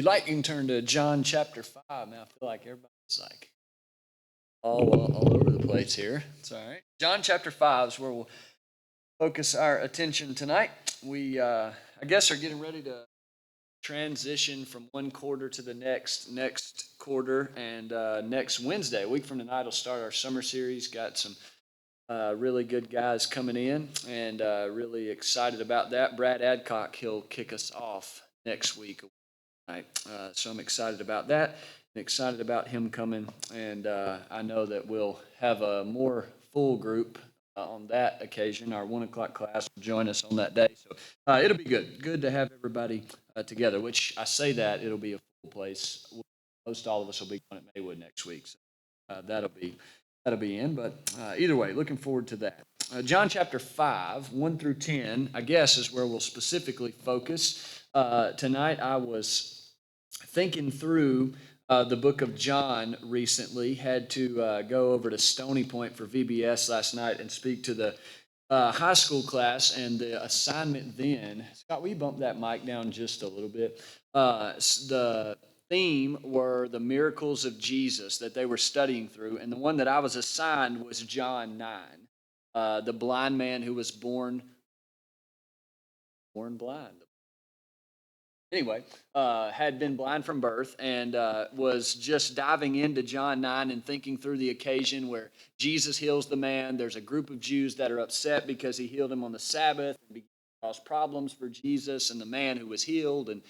You can turn to John chapter 5. Man, I feel like everybody's like all over the place here. It's all right. John chapter 5 is where we'll focus our attention tonight. I guess, are getting ready to transition from one quarter to the next quarter, and next Wednesday, a week from tonight, will start our summer series. Got some really good guys coming in, and really excited about that. Brad Adcock, he'll kick us off next week. Right. So I'm excited about that. And excited about him coming, and I know that we'll have a more full group on that occasion. Our 1 o'clock class will join us on that day, so it'll be good. Good to have everybody together. Which I say that it'll be a full place. Most all of us will be going at Maywood next week, so that'll be in. But either way, looking forward to that. John chapter 5, 1 through 10, I guess, is where we'll specifically focus. Tonight I was thinking through the book of John recently. Had to go over to Stony Point for VBS last night and speak to the high school class, and the assignment then. Scott, will you bump that mic down just a little bit? The theme were the miracles of Jesus that they were studying through, and the one that I was assigned was John 9, the blind man who was born blind. Anyway, had been blind from birth, and was just diving into John 9 and thinking through the occasion where Jesus heals the man. There's a group of Jews that are upset because he healed him on the Sabbath and caused problems for Jesus and the man who was healed. And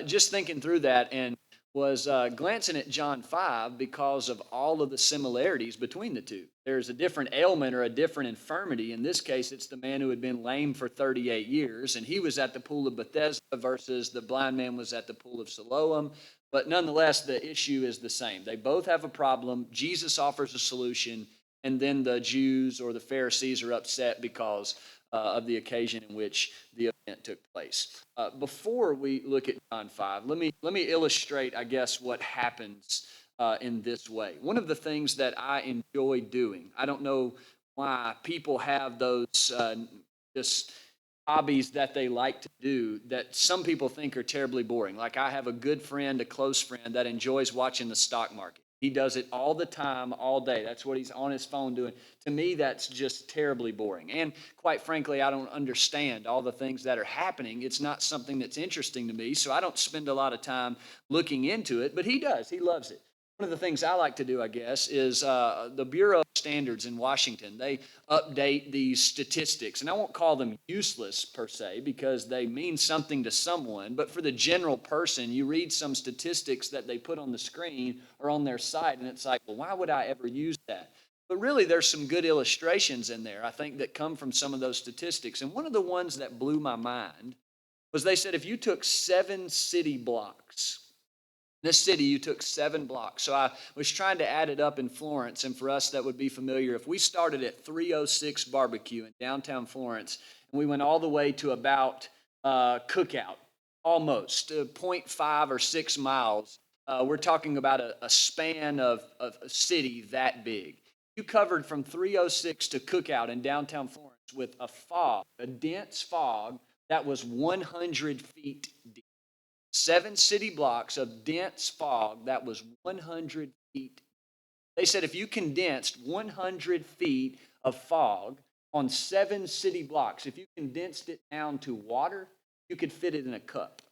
just thinking through that, and was glancing at John 5 because of all of the similarities between the two. There's a different ailment or a different infirmity. In this case, it's the man who had been lame for 38 years, and he was at the pool of Bethesda versus the blind man was at the pool of Siloam. But nonetheless, the issue is the same. They both have a problem. Jesus offers a solution, and then the Jews or the Pharisees are upset because of the occasion in which the event took place. Before we look at John 5, let me illustrate, I guess, what happens in this way. One of the things that I enjoy doing, I don't know why people have those just hobbies that they like to do that some people think are terribly boring. Like, I have a good friend, a close friend, that enjoys watching the stock market. He does it all the time, all day. That's what he's on his phone doing. To me, that's just terribly boring. And quite frankly, I don't understand all the things that are happening. It's not something that's interesting to me, so I don't spend a lot of time looking into it, but he does. He loves it. One of the things I like to do, I guess, is the Bureau of Standards in Washington. They update these statistics, and I won't call them useless per se because they mean something to someone, but for the general person, you read some statistics that they put on the screen or on their site, and it's like, well, why would I ever use that? But really, there's some good illustrations in there, I think, that come from some of those statistics. And one of the ones that blew my mind was they said if you took 7 city blocks, this city, you took 7 blocks. So I was trying to add it up in Florence, and for us that would be familiar, if we started at 306 Barbecue in downtown Florence, and we went all the way to about Cookout, almost 0.5 or 6 miles, we're talking about a span of a city that big. You covered from 306 to Cookout in downtown Florence with a fog, a dense fog that was 100 feet deep. 7 city blocks of dense fog that was 100 feet. They said if you condensed 100 feet of fog on 7 city blocks, if you condensed it down to water, you could fit it in a cup,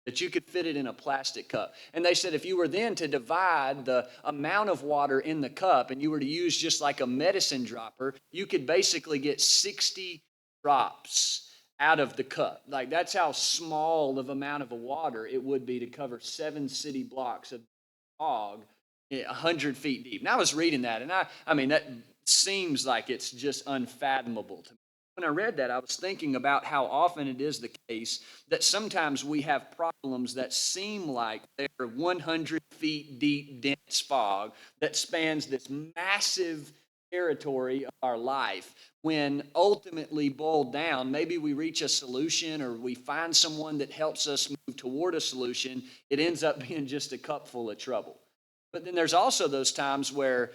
that you could fit it in a plastic cup. And they said if you were then to divide the amount of water in the cup and you were to use just like a medicine dropper, you could basically get 60 drops out of the cup. Like, that's how small of amount of a water it would be to cover 7 city blocks of fog 100 feet deep. And I was reading that, and I mean, that seems like it's just unfathomable to me. When I read that, I was thinking about how often it is the case that sometimes we have problems that seem like they're 100 feet deep, dense fog that spans this massive territory of our life, when ultimately boiled down, maybe we reach a solution or we find someone that helps us move toward a solution, it ends up being just a cup full of trouble. But then there's also those times where,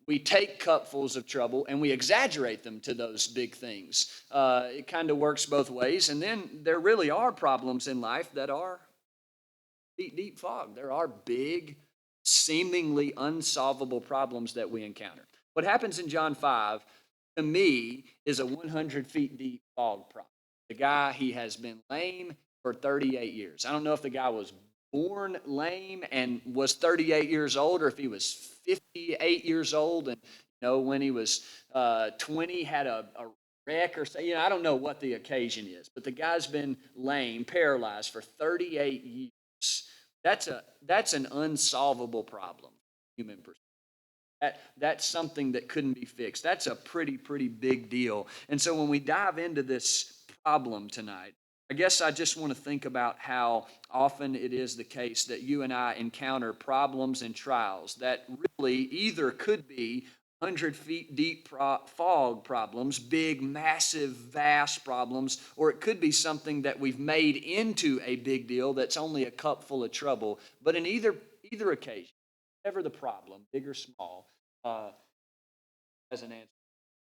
we take cupfuls of trouble and we exaggerate them to those big things. It kind of works both ways. And then there really are problems in life that are feet deep fog. There are big, seemingly unsolvable problems that we encounter. What happens in John 5, to me, is a 100 feet deep fog problem. The guy, he has been lame for 38 years. I don't know if the guy was born lame and was 38 years old, or if he was 58 years old and when he was 20 had a wreck or something. I don't know what the occasion is, but the guy's been lame, paralyzed for 38 years. That's an unsolvable problem, human perspective. That's something that couldn't be fixed. That's a pretty big deal. And so when we dive into this problem tonight, I guess I just want to think about how often it is the case that you and I encounter problems and trials that really either could be 100 feet deep fog problems, big, massive, vast problems, or it could be something that we've made into a big deal that's only a cup full of trouble. But in either occasion, whatever the problem, big or small, as an answer.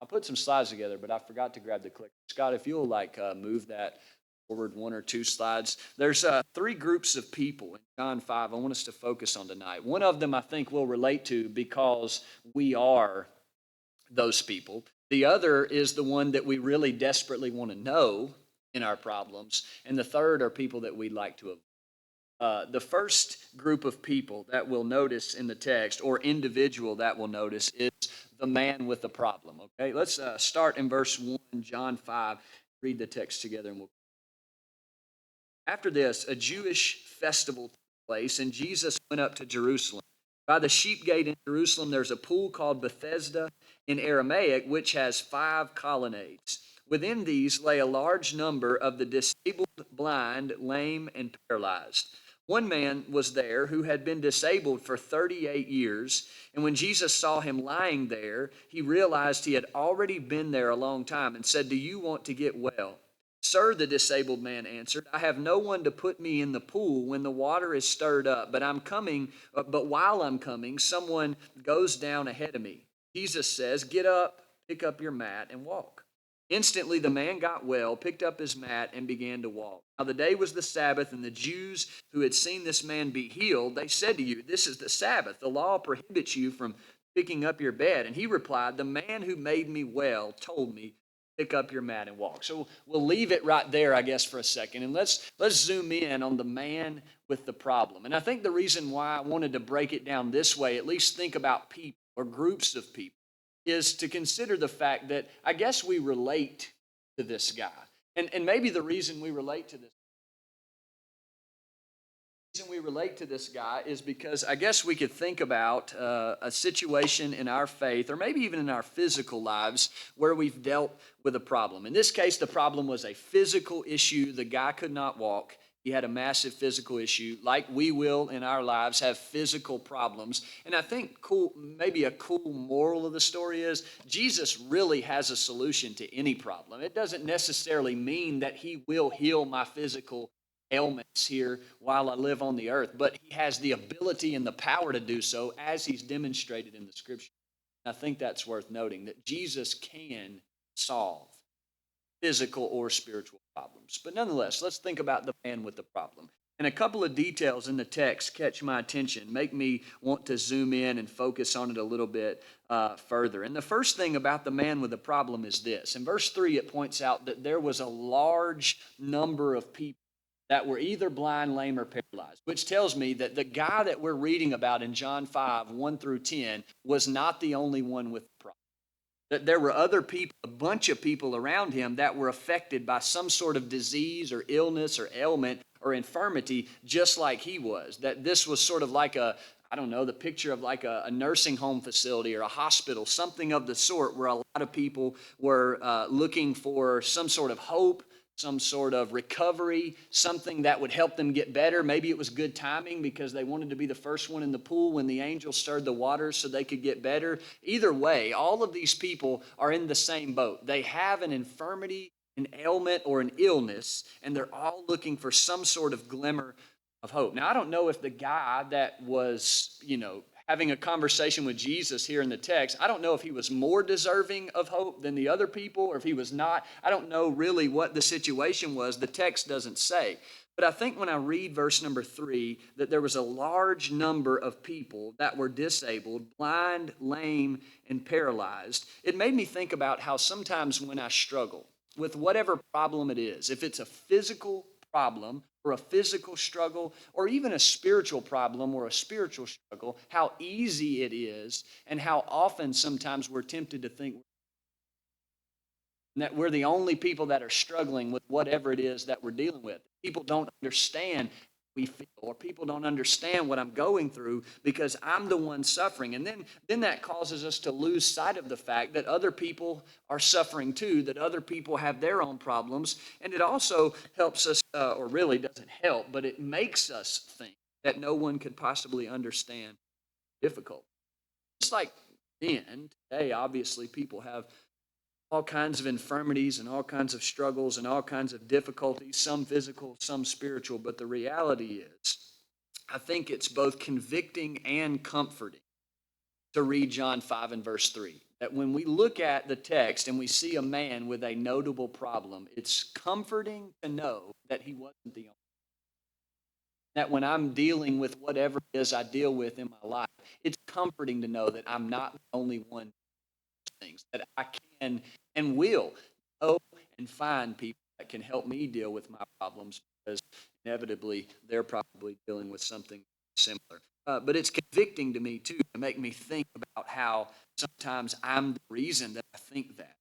I put some slides together, but I forgot to grab the clicker. Scott, if you'll move that forward one or two slides. There's three groups of people in John 5 I want us to focus on tonight. One of them I think we'll relate to because we are those people. The other is the one that we really desperately want to know in our problems. And the third are people that we'd like to avoid. The first group of people that we'll notice in the text, or individual that we'll notice, is the man with the problem. Okay, let's start in verse 1, John 5. Read the text together and we'll. After this, a Jewish festival took place, and Jesus went up to Jerusalem. By the sheep gate in Jerusalem, there's a pool called Bethesda in Aramaic, which has 5 colonnades. Within these lay a large number of the disabled, blind, lame, and paralyzed. One man was there who had been disabled for 38 years, and when Jesus saw him lying there, he realized he had already been there a long time and said, "Do you want to get well?" "Sir," the disabled man answered, "I have no one to put me in the pool when the water is stirred up, but while I'm coming, someone goes down ahead of me." Jesus says, "Get up, pick up your mat, and walk." Instantly the man got well, picked up his mat, and began to walk. Now the day was the Sabbath, and the Jews who had seen this man be healed, they said to you, "This is the Sabbath. The law prohibits you from picking up your bed." And he replied, "The man who made me well told me, pick up your mat and walk." So we'll leave it right there, I guess, for a second, and let's zoom in on the man with the problem. And I think the reason why I wanted to break it down this way, at least think about people or groups of people, is to consider the fact that I guess we relate to this guy. And maybe the reason we relate to this guy is because I guess we could think about a situation in our faith, or maybe even in our physical lives, where we've dealt with a problem. In this case, the problem was a physical issue. The guy could not walk. He had a massive physical issue, like we will in our lives have physical problems. And I think maybe a cool moral of the story is Jesus really has a solution to any problem. It doesn't necessarily mean that he will heal my physical ailments here while I live on the earth, but he has the ability and the power to do so, as he's demonstrated in the scripture. And I think that's worth noting, that Jesus can solve physical or spiritual problems. But nonetheless, let's think about the man with the problem. And a couple of details in the text catch my attention, make me want to zoom in and focus on it a little bit further. And the first thing about the man with the problem is this. In verse 3, it points out that there was a large number of people that were either blind, lame, or paralyzed, which tells me that the guy that we're reading about in John 5, 1 through 10, was not the only one with the problem. That there were other people, a bunch of people around him that were affected by some sort of disease or illness or ailment or infirmity, just like he was. That this was sort of like the picture of like a nursing home facility or a hospital, something of the sort, where a lot of people were looking for some sort of hope, some sort of recovery, something that would help them get better. Maybe it was good timing because they wanted to be the first one in the pool when the angel stirred the waters so they could get better. Either way, all of these people are in the same boat. They have an infirmity, an ailment, or an illness, and they're all looking for some sort of glimmer of hope. Now, I don't know if the guy that was, having a conversation with Jesus here in the text, I don't know if he was more deserving of hope than the other people, or if he was not. I don't know really what the situation was. The text doesn't say. But I think when I read verse number 3, that there was a large number of people that were disabled, blind, lame, and paralyzed, it made me think about how sometimes when I struggle with whatever problem it is, if it's a physical problem or a physical struggle or even a spiritual problem or a spiritual struggle, how easy it is and how often sometimes we're tempted to think that we're the only people that are struggling with whatever it is that we're dealing with. People don't understand how we feel, or people don't understand what I'm going through because I'm the one suffering. And then that causes us to lose sight of the fact that other people are suffering too, that other people have their own problems. And it also helps us, or really doesn't help, but it makes us think that no one could possibly understand difficult. Just like then, today, obviously, people have all kinds of infirmities and all kinds of struggles and all kinds of difficulties, some physical, some spiritual. But the reality is, I think it's both convicting and comforting to read John 5 and verse 3. That when we look at the text and we see a man with a notable problem, it's comforting to know that he wasn't the only. That when I'm dealing with whatever it is I deal with in my life, it's comforting to know that I'm not the only one things, that I can and will know and find people that can help me deal with my problems because inevitably they're probably dealing with something similar. But it's convicting to me too to make me think about how sometimes I'm the reason that I think that.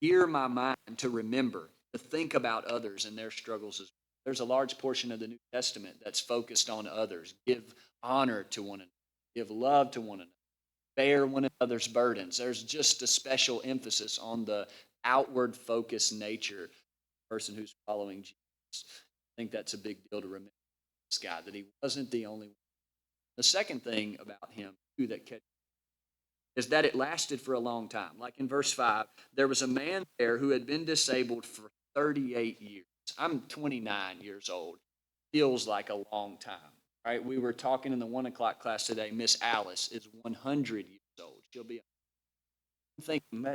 Gear my mind to remember, to think about others and their struggles as well. There's a large portion of the New Testament that's focused on others. Give honor to one another, give love to one another, bear one another's burdens. There's just a special emphasis on the outward focused nature of the person who's following Jesus. I think that's a big deal to remember this guy, that he wasn't the only one. The second thing about him, too, that catches is that it lasted for a long time. Like in verse 5, there was a man there who had been disabled for 38 years. I'm 29 years old. Feels like a long time. Right? We were talking in the 1 o'clock class today. Miss Alice is 100 years old. She'll be thinking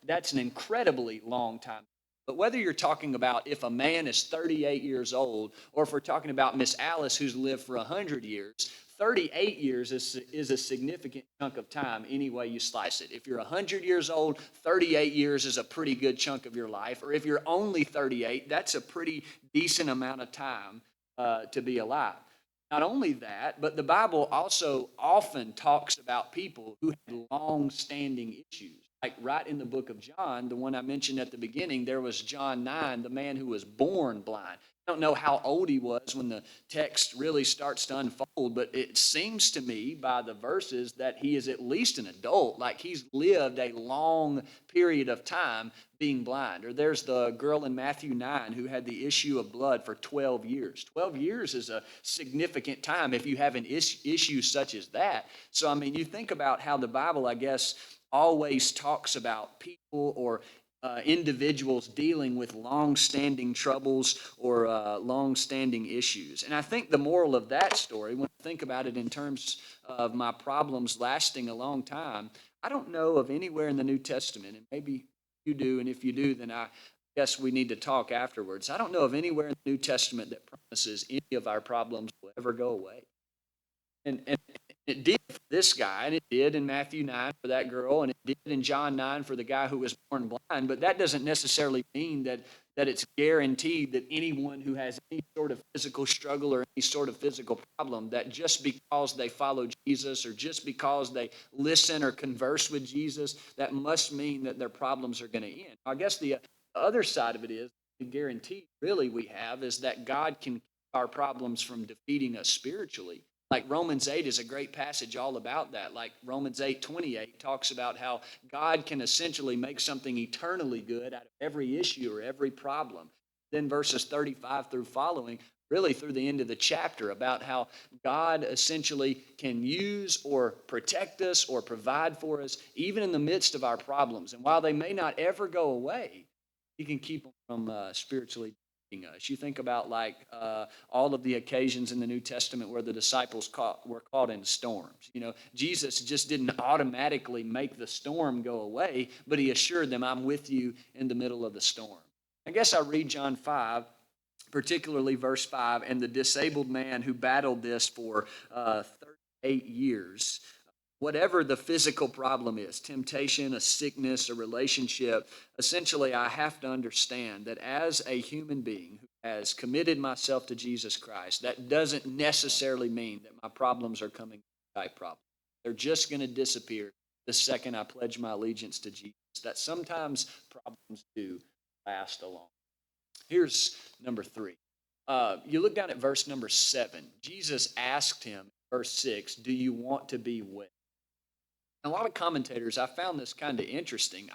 that's an incredibly long time. But whether you're talking about if a man is 38 years old, or if we're talking about Miss Alice who's lived for 100 years, 38 years is a significant chunk of time any way you slice it. If you're 100 years old, 38 years is a pretty good chunk of your life. Or if you're only 38, that's a pretty decent amount of time to be alive. Not only that, but the Bible also often talks about people who had long-standing issues. Like right in the book of John, the one I mentioned at the beginning, there was John 9, the man who was born blind. I don't know how old he was when the text really starts to unfold, but it seems to me by the verses that he is at least an adult, like he's lived a long period of time being blind. Or there's the girl in Matthew 9 who had the issue of blood for 12 years. 12 years is a significant time if you have an issue such as that. So, I mean, you think about how the Bible, I guess, always talks about people or individuals dealing with long-standing troubles or long-standing issues. And I think the moral of that story, when I think about it in terms of my problems lasting a long time, I don't know of anywhere in the New Testament, and maybe you do, and if you do, then I guess we need to talk afterwards. I don't know of anywhere in the New Testament that promises any of our problems will ever go away. And it did for this guy, and it did in Matthew 9 for that girl, and it did in John 9 for the guy who was born blind. But that doesn't necessarily mean that it's guaranteed that anyone who has any sort of physical struggle or any sort of physical problem, that just because they follow Jesus or just because they listen or converse with Jesus, that must mean that their problems are going to end. I guess the other side of it is, the guarantee really we have is that God can keep our problems from defeating us spiritually. Like Romans 8 is a great passage all about that. Like Romans 8:28 talks about how God can essentially make something eternally good out of every issue or every problem. Then verses 35 through following, really through the end of the chapter, about how God essentially can use or protect us or provide for us even in the midst of our problems. And while they may not ever go away, he can keep them from spiritually us. You think about like all of the occasions in the New Testament where the disciples were caught in storms. You know, Jesus just didn't automatically make the storm go away, but he assured them, I'm with you in the middle of the storm. I guess I read John 5 particularly verse 5, and the disabled man who battled this for 38 years. Whatever the physical problem is, temptation, a sickness, a relationship, essentially I have to understand that as a human being who has committed myself to Jesus Christ, that doesn't necessarily mean that my problems are coming type problems. They're just going to disappear the second I pledge my allegiance to Jesus. That sometimes problems do last a long. Here's number 3. You look down at verse number 7. Jesus asked him, verse 6, do you want to be well? A lot of commentators, I found this kind of interesting.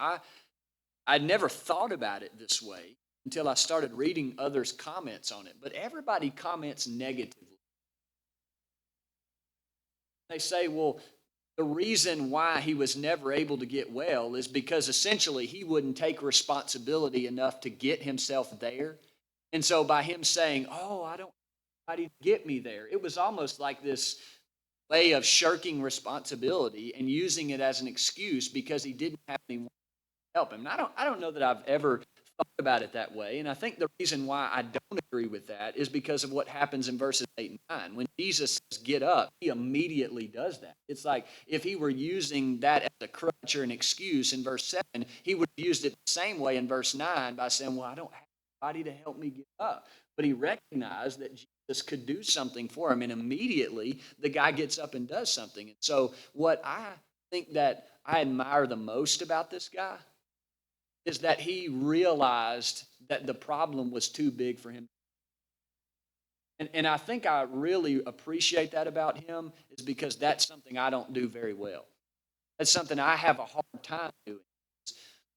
I'd never thought about it this way until I started reading others' comments on it. But everybody comments negatively. They say, well, the reason why he was never able to get well is because essentially he wouldn't take responsibility enough to get himself there. And so by him saying, oh, I don't know how to get me there, it was almost like this way of shirking responsibility and using it as an excuse because he didn't have anyone to help him. And I don't know that I've ever thought about it that way. And I think the reason why I don't agree with that is because of what happens in verses 8 and 9. When Jesus says, get up, he immediately does that. It's like if he were using that as a crutch or an excuse in verse 7, he would have used it the same way in verse 9 by saying, well, I don't have anybody to help me get up. But he recognized that Jesus could do something for him, and immediately the guy gets up and does something. And so what I think that I admire the most about this guy is that he realized that the problem was too big for him. And I think I really appreciate that about him is because that's something I don't do very well. That's something I have a hard time doing,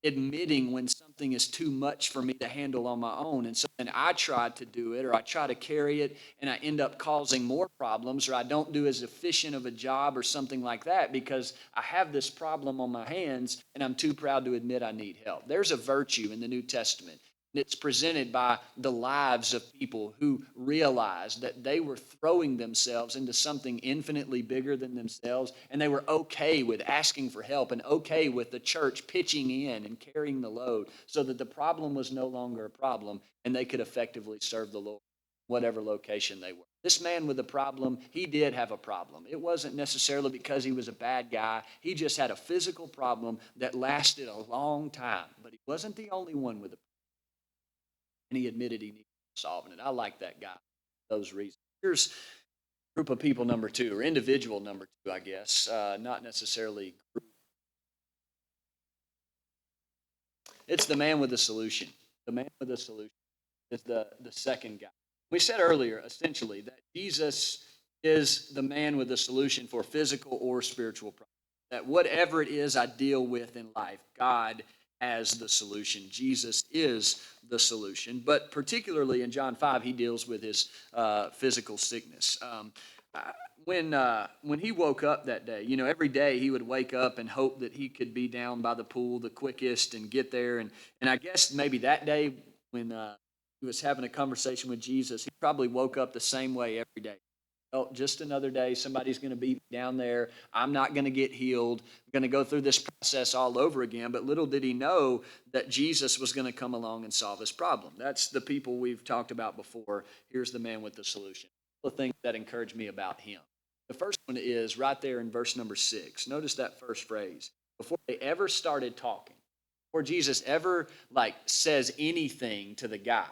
admitting when something is too much for me to handle on my own. And so then I try to do it or I try to carry it and I end up causing more problems, or I don't do as efficient of a job or something like that because I have this problem on my hands and I'm too proud to admit I need help. There's a virtue in the New Testament. And it's presented by the lives of people who realized that they were throwing themselves into something infinitely bigger than themselves, and they were okay with asking for help and okay with the church pitching in and carrying the load so that the problem was no longer a problem and they could effectively serve the Lord, whatever location they were. This man with a problem, he did have a problem. It wasn't necessarily because he was a bad guy. He just had a physical problem that lasted a long time, but he wasn't the only one with a problem. And he admitted he needed solving it. I like that guy for those reasons. Here's group of people number 2, or individual number 2, I guess, not necessarily group. It's the man with the solution. The man with the solution is the second guy. We said earlier, essentially, that Jesus is the man with the solution for physical or spiritual problems. That whatever it is I deal with in life, God has the solution. Jesus is the solution. But particularly in John 5, he deals with his physical sickness. When he woke up that day, every day he would wake up and hope that he could be down by the pool the quickest and get there. And I guess maybe that day when he was having a conversation with Jesus, he probably woke up the same way every day. Oh, just another day. Somebody's going to be down there. I'm not going to get healed. I'm going to go through this process all over again. But little did he know that Jesus was going to come along and solve his problem. That's the people we've talked about before. Here's the man with the solution. The things that encourage me about him. The first one is right there in verse number 6. Notice that first phrase. Before they ever started talking, before Jesus ever says anything to the guy,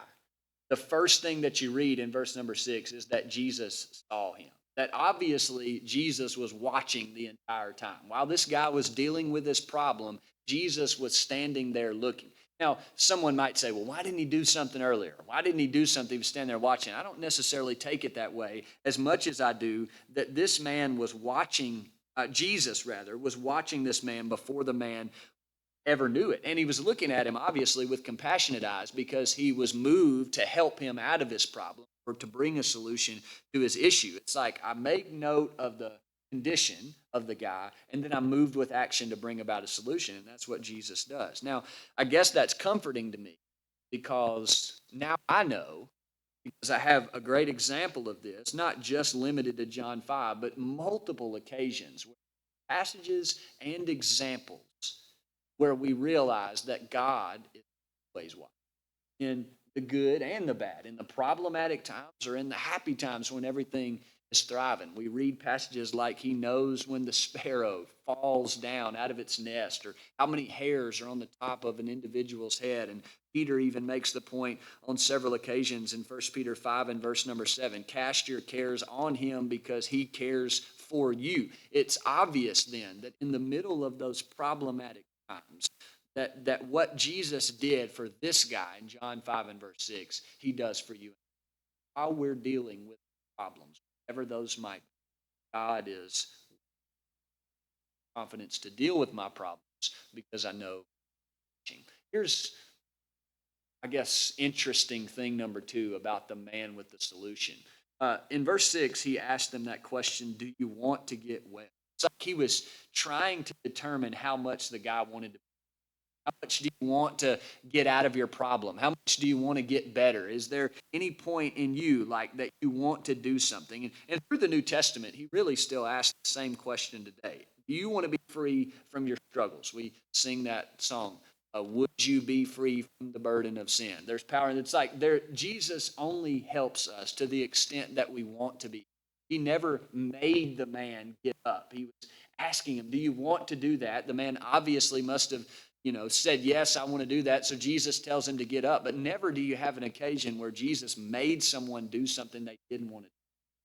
the first thing that you read in verse number 6 is that Jesus saw him. That obviously Jesus was watching the entire time. While this guy was dealing with this problem, Jesus was standing there looking. Now, someone might say, well, why didn't he do something earlier? Why didn't he do something? He was standing there watching. I don't necessarily take it that way as much as I do that this man was watching, Jesus rather, was watching this man before the man ever knew it. And he was looking at him, obviously, with compassionate eyes because he was moved to help him out of his problem or to bring a solution to his issue. It's like I make note of the condition of the guy, and then I moved with action to bring about a solution. And that's what Jesus does. Now, I guess that's comforting to me because now I know, because I have a great example of this, not just limited to John 5, but multiple occasions, passages and examples where we realize that God is always watching. In the good and the bad, in the problematic times or in the happy times when everything is thriving. We read passages like he knows when the sparrow falls down out of its nest, or how many hairs are on the top of an individual's head. And Peter even makes the point on several occasions in 1 Peter 5 and verse number 7, cast your cares on him because he cares for you. It's obvious then that in the middle of those problematic times, that what Jesus did for this guy in John 5 and verse 6, he does for you. While we're dealing with problems, whatever those might be, God is confidence to deal with my problems because I know. Here's, I guess, interesting thing number two about the man with the solution. In verse 6, he asked them that question, do you want to get well? It's like he was trying to determine how much the guy wanted to. How much do you want to get out of your problem? How much do you want to get better? Is there any point in you like that you want to do something? And through the New Testament, he really still asks the same question today. Do you want to be free from your struggles? We sing that song. Would you be free from the burden of sin? There's power, and it's like there. Jesus only helps us to the extent that we want to be. He never made the man get up. He was asking him, "Do you want to do that?" The man obviously must have said, yes, I want to do that. So Jesus tells him to get up. But never do you have an occasion where Jesus made someone do something they didn't want to do.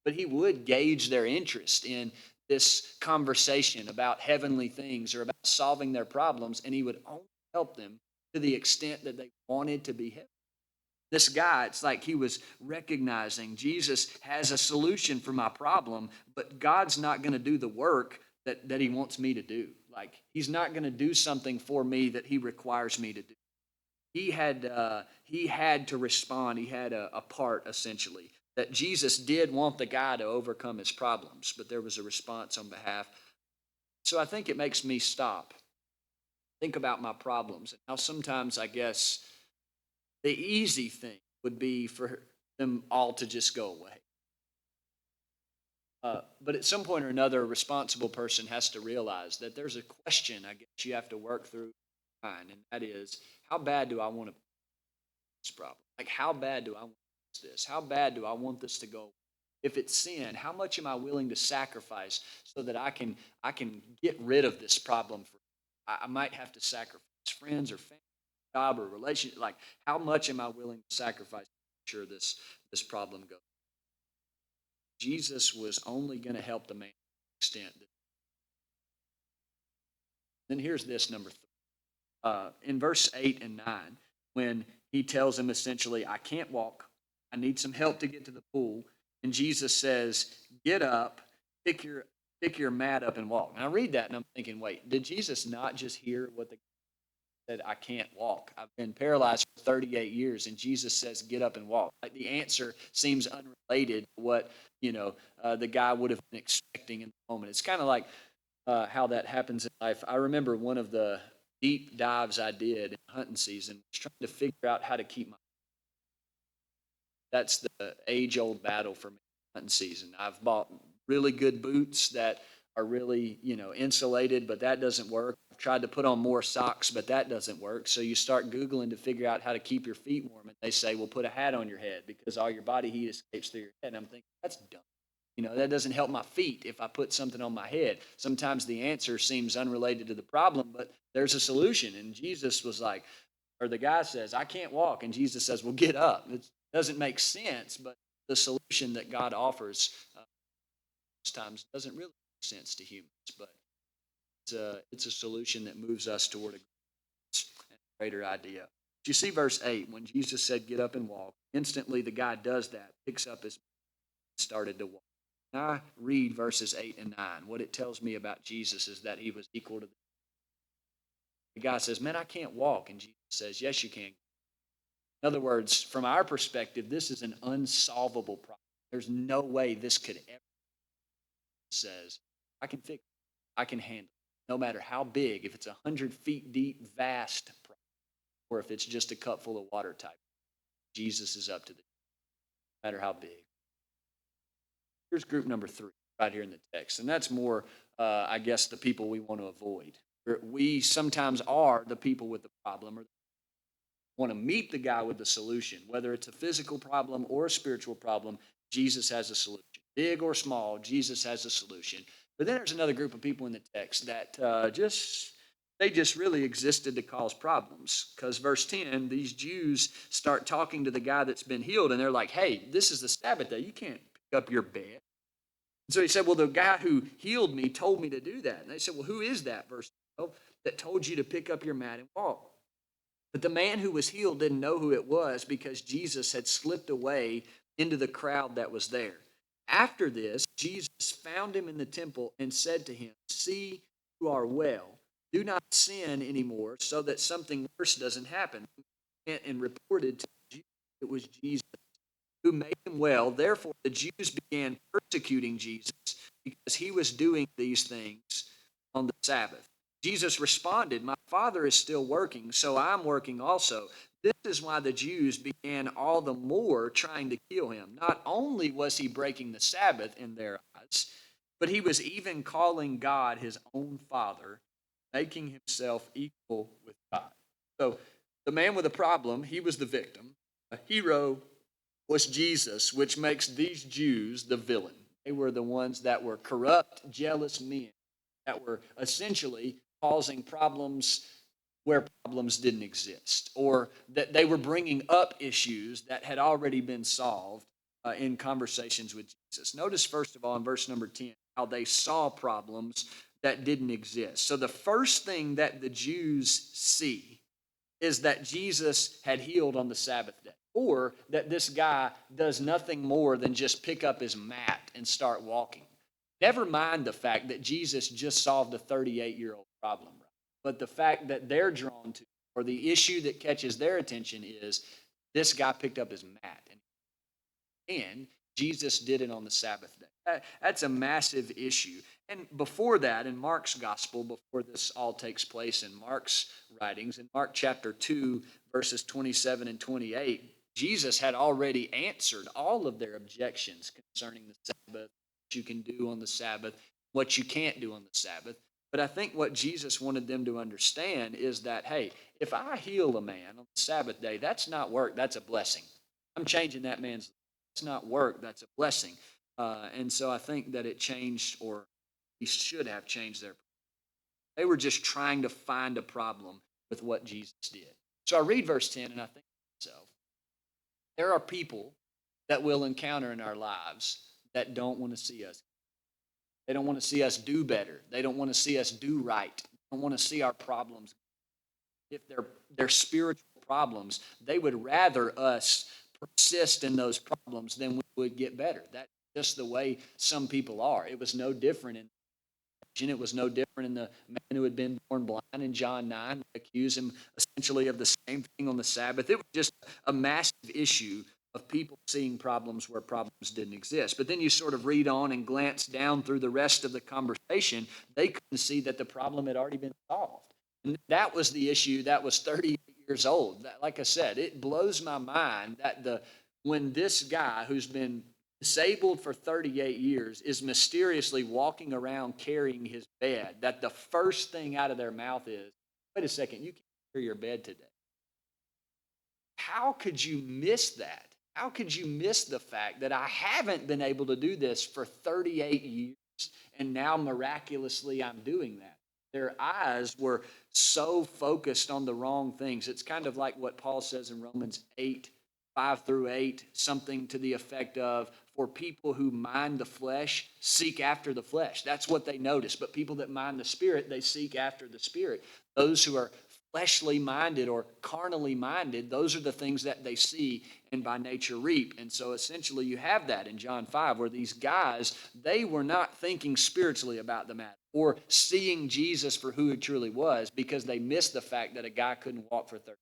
But he would gauge their interest in this conversation about heavenly things or about solving their problems, and he would only help them to the extent that they wanted to be helped. This guy, it's like he was recognizing Jesus has a solution for my problem, but God's not going to do the work that he wants me to do. Like, he's not going to do something for me that he requires me to do. He had to respond. He had a part, essentially, that Jesus did want the guy to overcome his problems, but there was a response on behalf. So I think it makes me stop, think about my problems, and how sometimes I guess the easy thing would be for them all to just go away. But at some point or another, a responsible person has to realize that there's a question, I guess, you have to work through, and that is, how bad do I want to this problem? Like, how bad do I want this? How bad do I want this to go? If it's sin, how much am I willing to sacrifice so that I can get rid of this problem? I might have to sacrifice friends or family, job or relationship. Like, how much am I willing to sacrifice to make sure this problem goes? Jesus was only going to help the man to the extent that. Then here's this number three. In verse 8 and 9, when he tells him essentially, I can't walk, I need some help to get to the pool. And Jesus says, get up, pick your mat up and walk. And I read that and I'm thinking, wait, did Jesus not just hear what the guy said? I can't walk. I've been paralyzed for 38 years. And Jesus says, get up and walk. Like, the answer seems unrelated to what, the guy would have been expecting in the moment. It's kind of like how that happens in life. I remember one of the deep dives I did in hunting season was trying to figure out how to keep my. That's the age-old battle for me hunting season. I've bought really good boots that are really, insulated, but that doesn't work. I've tried to put on more socks, but that doesn't work. So you start Googling to figure out how to keep your feet warm, and they say, well, put a hat on your head because all your body heat escapes through your head. And I'm thinking, that's dumb. That doesn't help my feet if I put something on my head. Sometimes the answer seems unrelated to the problem, but there's a solution. And Jesus was like, or the guy says, I can't walk. And Jesus says, well, get up. It doesn't make sense, but the solution that God offers most times doesn't really make sense to humans, but it's a solution that moves us toward a greater idea. You see verse 8, when Jesus said, get up and walk, instantly the guy does that, picks up his and started to walk. When I read verses 8 and 9, what it tells me about Jesus is that he was equal to the guy says, man, I can't walk. And Jesus says, yes, you can. In other words, from our perspective, this is an unsolvable problem. There's no way this could ever says, I can fix it. I can handle it. No matter how big, if it's 100 feet deep, vast problem, or if it's just a cup full of water type, Jesus is up to the no matter how big. Here's group number 3 right here in the text. And that's more, I guess, the people we want to avoid. We sometimes are the people with the problem or want to meet the guy with the solution. Whether it's a physical problem or a spiritual problem, Jesus has a solution. Big or small, Jesus has a solution. But then there's another group of people in the text that they just really existed to cause problems. Because verse 10, these Jews start talking to the guy that's been healed, and they're like, hey, this is the Sabbath day. You can't pick up your bed. And so he said, well, the guy who healed me told me to do that. And they said, well, who is that, verse 12, that told you to pick up your mat and walk? But the man who was healed didn't know who it was because Jesus had slipped away into the crowd that was there. After this, Jesus found him in the temple and said to him, see, you are well. Do not sin anymore so that something worse doesn't happen. And reported to the Jews it was Jesus who made him well. Therefore, the Jews began persecuting Jesus because he was doing these things on the Sabbath. Jesus responded, my Father is still working, so I'm working also. This is why the Jews began all the more trying to kill him. Not only was he breaking the Sabbath in their eyes, but he was even calling God his own Father, making himself equal with God. So the man with a problem, he was the victim. A hero was Jesus, which makes these Jews the villain. They were the ones that were corrupt, jealous men that were essentially causing problems where problems didn't exist, or that they were bringing up issues that had already been solved in conversations with Jesus. Notice, first of all, in verse number 10, how they saw problems that didn't exist. So the first thing that the Jews see is that Jesus had healed on the Sabbath day, or that this guy does nothing more than just pick up his mat and start walking. Never mind the fact that Jesus just solved a 38-year-old problem, right? But the fact that they're drawn to, or the issue that catches their attention is this guy picked up his mat and Jesus did it on the Sabbath day. That's a massive issue. And before that, in Mark's gospel, before this all takes place in Mark's writings, in Mark chapter 2, verses 27 and 28, Jesus had already answered all of their objections concerning the Sabbath, what you can do on the Sabbath, what you can't do on the Sabbath. But I think what Jesus wanted them to understand is that, hey, if I heal a man on the Sabbath day, that's not work, that's a blessing. I'm changing that man's life. It's not work, that's a blessing. And so I think that it changed, or he should have changed their. They were just trying to find a problem with what Jesus did. So I read verse 10 and I think to myself, there are people that we'll encounter in our lives that don't want to see us. They don't want to see us do better. They don't want to see us do right. They don't want to see our problems. If they're spiritual problems, they would rather us persist in those problems than we would get better. That's just the way some people are. It was no different it was no different in the man who had been born blind in John 9. They accused him essentially of the same thing on the Sabbath. It was just a massive issue of people seeing problems where problems didn't exist. But then you sort of read on and glance down through the rest of the conversation, they couldn't see that the problem had already been solved. And that was the issue that was 38 years old. Like I said, it blows my mind that when this guy who's been disabled for 38 years is mysteriously walking around carrying his bed, that the first thing out of their mouth is, wait a second, you can't carry your bed today. How could you miss that? How could you miss the fact that I haven't been able to do this for 38 years and now miraculously I'm doing that? Their eyes were so focused on the wrong things. It's kind of like what Paul says in Romans 8, 5 through 8, something to the effect of, for people who mind the flesh, seek after the flesh. That's what they notice. But people that mind the Spirit, they seek after the Spirit. Those who are fleshly minded or carnally minded, those are the things that they see and by nature reap. And so essentially you have that in John 5, where these guys, they were not thinking spiritually about the matter or seeing Jesus for who he truly was, because they missed the fact that a guy couldn't walk for 30.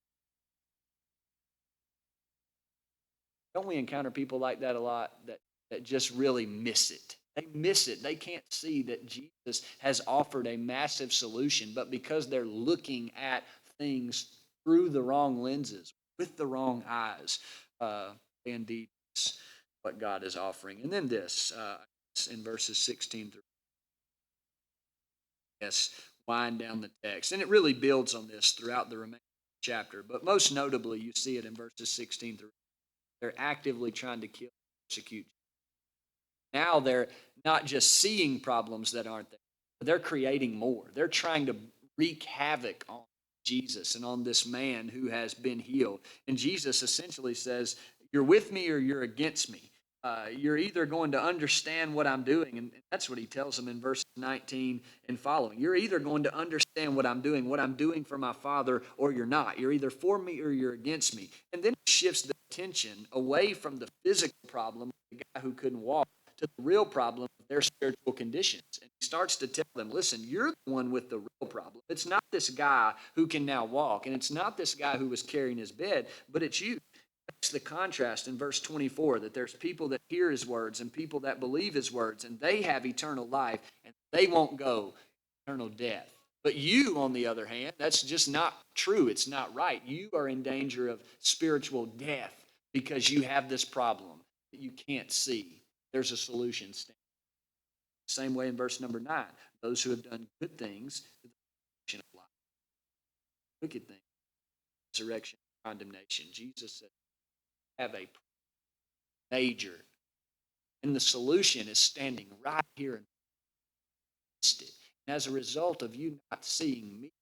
Don't we encounter people like that a lot that just really miss it? They miss it. They can't see that Jesus has offered a massive solution, but because they're looking at things through the wrong lenses, with the wrong eyes, they indeed miss what God is offering. And then this, in verses 16 through, yes, wind down the text. And it really builds on this throughout the remainder chapter, but most notably, you see it in verses 16 through. They're actively trying to kill, persecute. Now they're not just seeing problems that aren't there, but they're creating more. They're trying to wreak havoc on Jesus and on this man who has been healed. And Jesus essentially says, "You're with me or you're against me. You're either going to understand what I'm doing," and that's what he tells them in verse 19 and following. You're either going to understand what I'm doing for my Father, or you're not. You're either for me or you're against me. And then it shifts the attention away from the physical problem of the guy who couldn't walk to the real problem of their spiritual conditions. And he starts to tell them, listen, you're the one with the real problem. It's not this guy who can now walk, and it's not this guy who was carrying his bed, but it's you. It's the contrast in verse 24 that there's people that hear his words and people that believe his words, and they have eternal life, and they won't go eternal death. But you, on the other hand, that's just not true. It's not right. You are in danger of spiritual death because you have this problem that you can't see. There's a solution. Same way in verse number 9. Those who have done good things, the resurrection of life. Wicked things, resurrection, condemnation. Jesus said, have a major. And the solution is standing right here in it. And as a result of you not seeing me,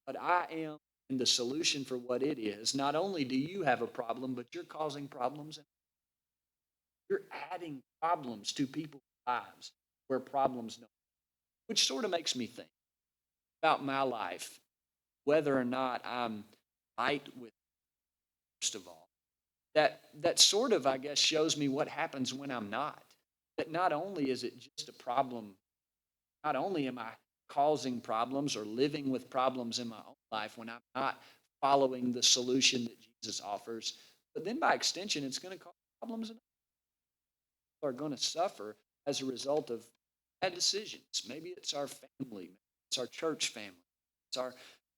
but I am, and the solution for what it is, not only do you have a problem, but you're causing problems. And you're adding problems to people's lives where problems don't. Which sort of makes me think about my life, whether or not I'm right with, first of all. That sort of, I guess, shows me what happens when I'm not. That not only is it just a problem, not only am I causing problems or living with problems in my own life when I'm not following the solution that Jesus offers, but then by extension, it's going to cause problems and people are going to suffer as a result of bad decisions. Maybe it's our family, maybe it's our church family, it's our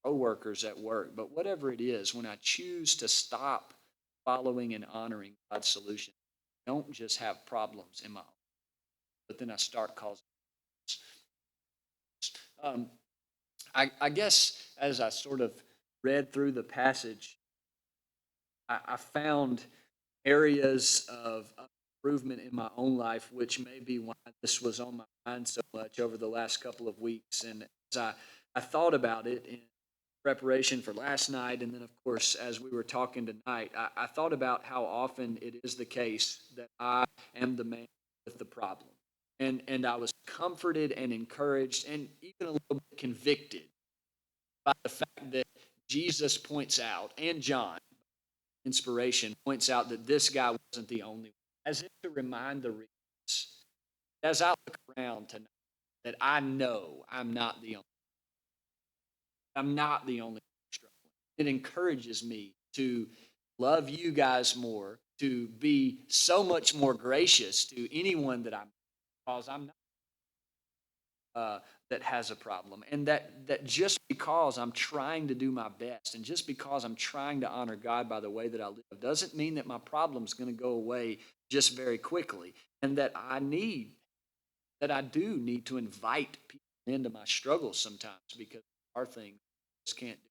co-workers at work, but whatever it is, when I choose to stop following and honoring God's solution, I don't just have problems in my own, but then I start causing. Um, I guess as I sort of read through the passage, I found areas of improvement in my own life, which may be why this was on my mind so much over the last couple of weeks. And as I thought about it in preparation for last night, and then, of course, as we were talking tonight, I thought about how often it is the case that I am the man with the problem. And I was comforted and encouraged and even a little bit convicted by the fact that Jesus points out, and John, inspiration, points out that this guy wasn't the only one, as if to remind the readers, as I look around tonight, that I know I'm not the only one struggling. It encourages me to love you guys more, to be so much more gracious to anyone that I'm, because I'm not that has a problem, and that just because I'm trying to do my best, and just because I'm trying to honor God by the way that I live, doesn't mean that my problem's going to go away just very quickly, and that I do need to invite people into my struggles sometimes because there are things I just can't do.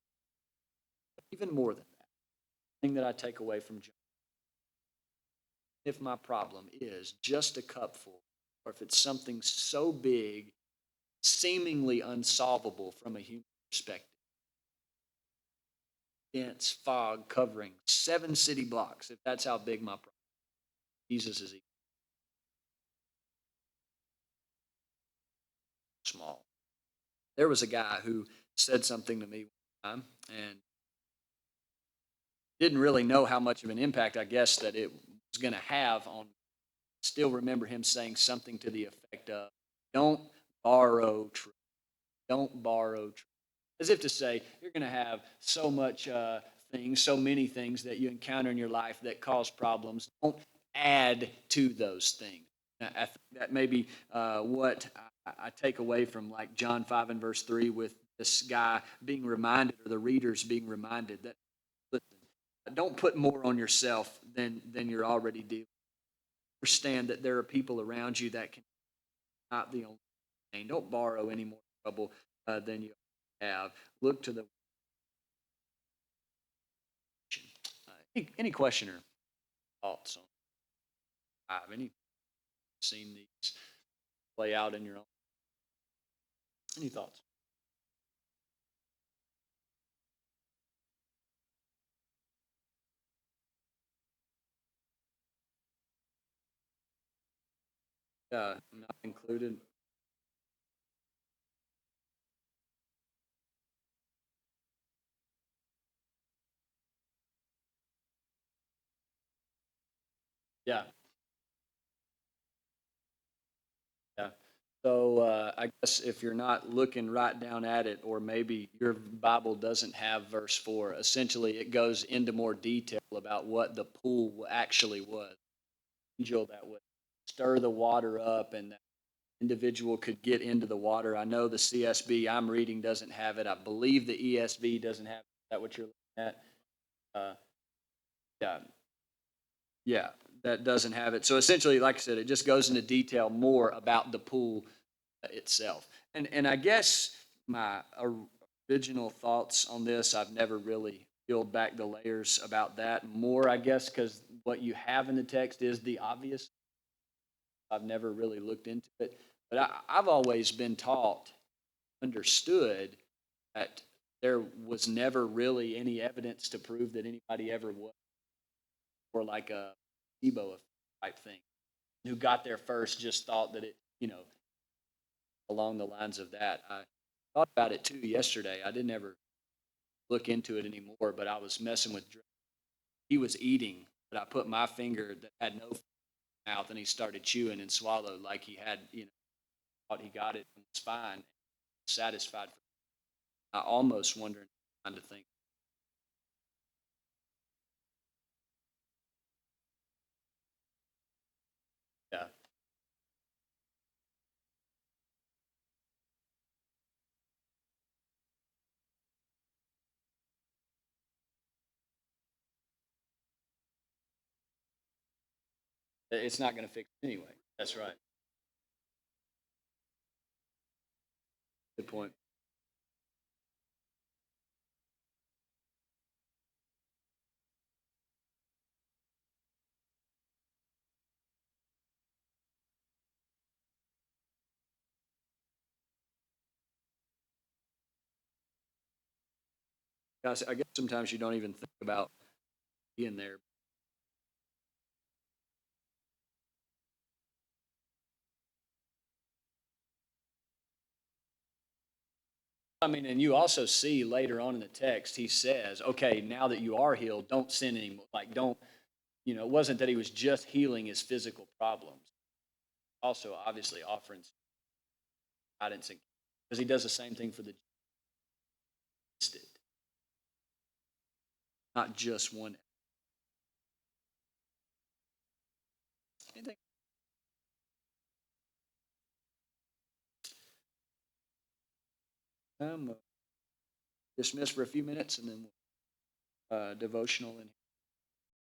But even more than that, the thing that I take away from John, if my problem is just a cupful, or if it's something so big, seemingly unsolvable from a human perspective, dense fog covering 7 city blocks, if that's how big my problem is, Jesus is small. There was a guy who said something to me one time and didn't really know how much of an impact, I guess, that it was going to have on. Still remember him saying something to the effect of, don't borrow truth. Don't borrow truth. As if to say, you're going to have so much things, so many things that you encounter in your life that cause problems. Don't add to those things. I think that may be what I take away from like John 5 and verse 3 with this guy being reminded, or the readers being reminded that, listen, don't put more on yourself than you're already dealing. Understand that there are people around you that can not the only thing. Don't borrow any more trouble than you have. Look to the Any question or thoughts on have any seen these play out in your own? Any thoughts? Not included. Yeah, yeah. So I guess if you're not looking right down at it, or maybe your Bible doesn't have verse 4, essentially it goes into more detail about what the pool actually was. Angel that would stir the water up, and that individual could get into the water. I know the CSB I'm reading doesn't have it. I believe the ESV doesn't have it. Is that what you're looking at? Uh, yeah, yeah, that doesn't have it. So essentially, like I said, it just goes into detail more about the pool itself. And I guess my original thoughts on this, I've never really peeled back the layers about that more, I guess, because what you have in the text is the obvious. I've never really looked into it, but I've always been taught, understood that there was never really any evidence to prove that anybody ever was, or like a placebo type thing. Who got there first just thought that it, along the lines of that. I thought about it too yesterday. I didn't ever look into it anymore, but I was messing with. He was eating, but I put my finger that had no mouth, and he started chewing and swallowed like he had, thought he got it and was fine, satisfied. I almost wondering, trying to think, yeah, it's not going to fix it anyway. That's right. Good point. Guys, I guess sometimes you don't even think about being there. I mean, and you also see later on in the text, he says, okay, now that you are healed, don't sin anymore. Like, don't, it wasn't that he was just healing his physical problems, also obviously offering guidance, because he does the same thing for the listed, not just one. Anything? Dismiss for a few minutes, and then devotional.